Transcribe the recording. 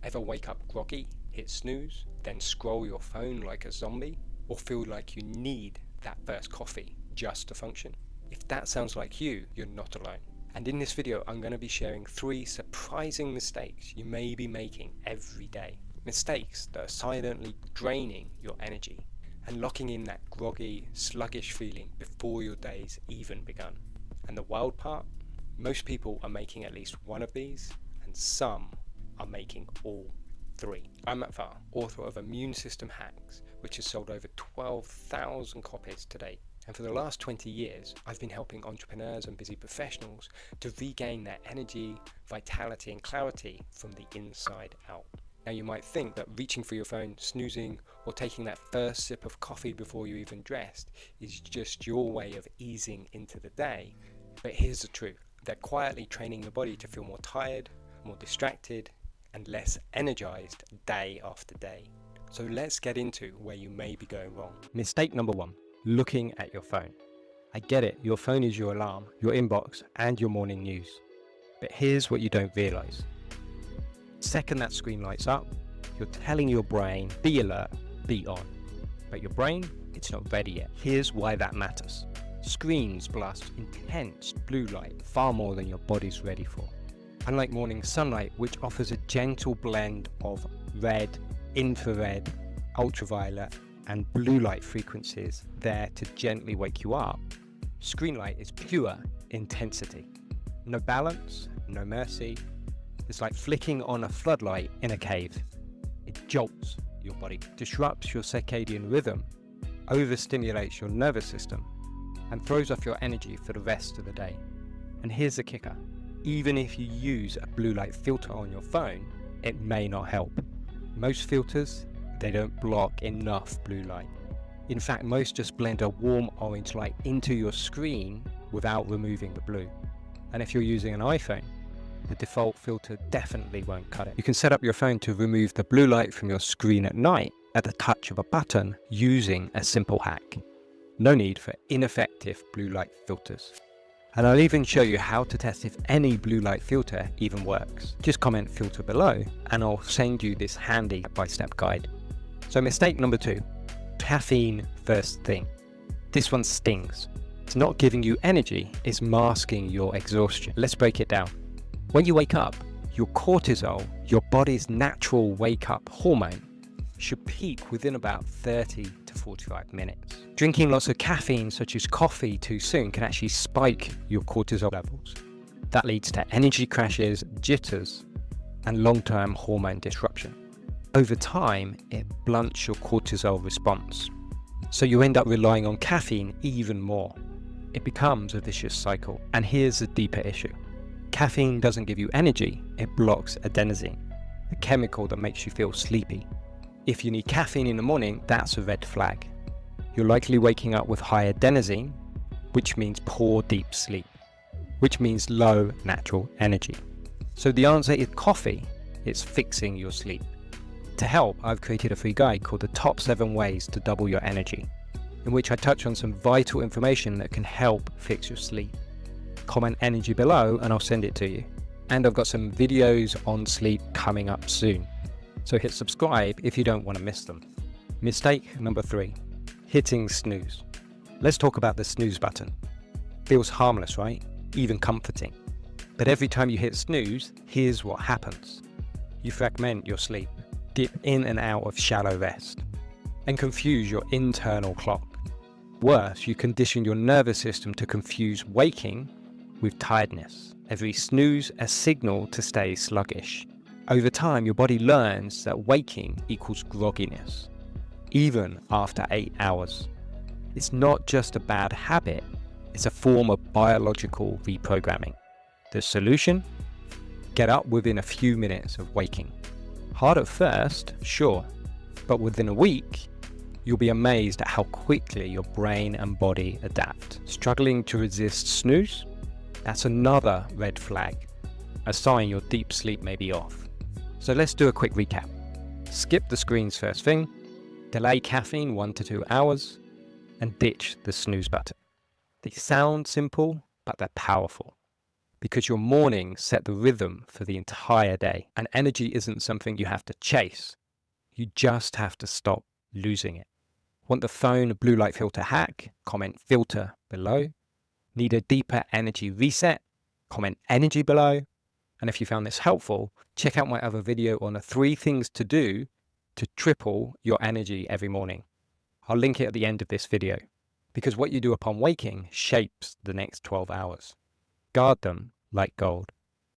Ever wake up groggy, hit snooze, then scroll your phone like a zombie? Or feel like you need that first coffee just to function? If that sounds like you, you're not alone. And in this video, I'm going to be sharing 3 surprising mistakes you may be making every day. Mistakes that are silently draining your energy and locking in that groggy, sluggish feeling before your day's even begun. And the wild part? Most people are making at least one of these, and some are making all 3. I'm Matt Farr, author of Immune System Hacks, which has sold over 12,000 copies to date. And for the last 20 years, I've been helping entrepreneurs and busy professionals to regain their energy, vitality, and clarity from the inside out. Now, you might think that reaching for your phone, snoozing, or taking that first sip of coffee before you even dressed is just your way of easing into the day. But here's the truth. They're quietly training your body to feel more tired, more distracted, and less energized day after day. So let's get into where you may be going wrong. Mistake number 1, looking at your phone. I get it, your phone is your alarm, your inbox, and your morning news. But here's what you don't realize. Second that screen lights up, you're telling your brain, be alert, be on. But your brain, it's not ready yet. Here's why that matters. Screens blast intense blue light far more than your body's ready for. Unlike morning sunlight, which offers a gentle blend of red, infrared, ultraviolet, and blue light frequencies there to gently wake you up, screen light is pure intensity. No balance, no mercy. It's like flicking on a floodlight in a cave. It jolts your body, disrupts your circadian rhythm, overstimulates your nervous system, and throws off your energy for the rest of the day. And here's the kicker. Even if you use a blue light filter on your phone, it may not help. Most filters, they don't block enough blue light. In fact, most just blend a warm orange light into your screen without removing the blue. And if you're using an iPhone, the default filter definitely won't cut it. You can set up your phone to remove the blue light from your screen at night at the touch of a button using a simple hack. No need for ineffective blue light filters. And I'll even show you how to test if any blue light filter even works. Just comment filter below and I'll send you this handy step-by-step guide. So mistake number 2, caffeine first thing. This one stings. It's not giving you energy, it's masking your exhaustion. Let's break it down. When you wake up, your cortisol, your body's natural wake-up hormone, should peak within about 30 to 45 minutes. Drinking lots of caffeine, such as coffee, too soon can actually spike your cortisol levels. That leads to energy crashes, jitters, and long-term hormone disruption. Over time, it blunts your cortisol response. So you end up relying on caffeine even more. It becomes a vicious cycle. And here's the deeper issue. Caffeine doesn't give you energy, it blocks adenosine, the chemical that makes you feel sleepy. If you need caffeine in the morning, that's a red flag. You're likely waking up with high adenosine, which means poor deep sleep, which means low natural energy. So the answer is coffee. It's fixing your sleep. To help, I've created a free guide called the Top 7 Ways to Double Your Energy, in which I touch on some vital information that can help fix your sleep. Comment energy below and I'll send it to you. And I've got some videos on sleep coming up soon. So hit subscribe if you don't want to miss them. Mistake number 3, hitting snooze. Let's talk about the snooze button. Feels harmless, right? Even comforting. But every time you hit snooze, here's what happens. You fragment your sleep, dip in and out of shallow rest, and confuse your internal clock. Worse, you condition your nervous system to confuse waking with tiredness. Every snooze a signal to stay sluggish. Over time, your body learns that waking equals grogginess, even after 8 hours. It's not just a bad habit, it's a form of biological reprogramming. The solution? Get up within a few minutes of waking. Hard at first, sure, but within a week, you'll be amazed at how quickly your brain and body adapt. Struggling to resist snooze? That's another red flag, a sign your deep sleep may be off. So let's do a quick recap. Skip the screens first thing, delay caffeine 1 to 2 hours, and ditch the snooze button. They sound simple, but they're powerful. because your mornings set the rhythm for the entire day. And energy isn't something you have to chase. You just have to stop losing it. Want the phone blue light filter hack? Comment filter below. Need a deeper energy reset? Comment energy below. And if you found this helpful, check out my other video on the 3 things to do to triple your energy every morning. I'll link it at the end of this video, because what you do upon waking shapes the next 12 hours. Guard them like gold.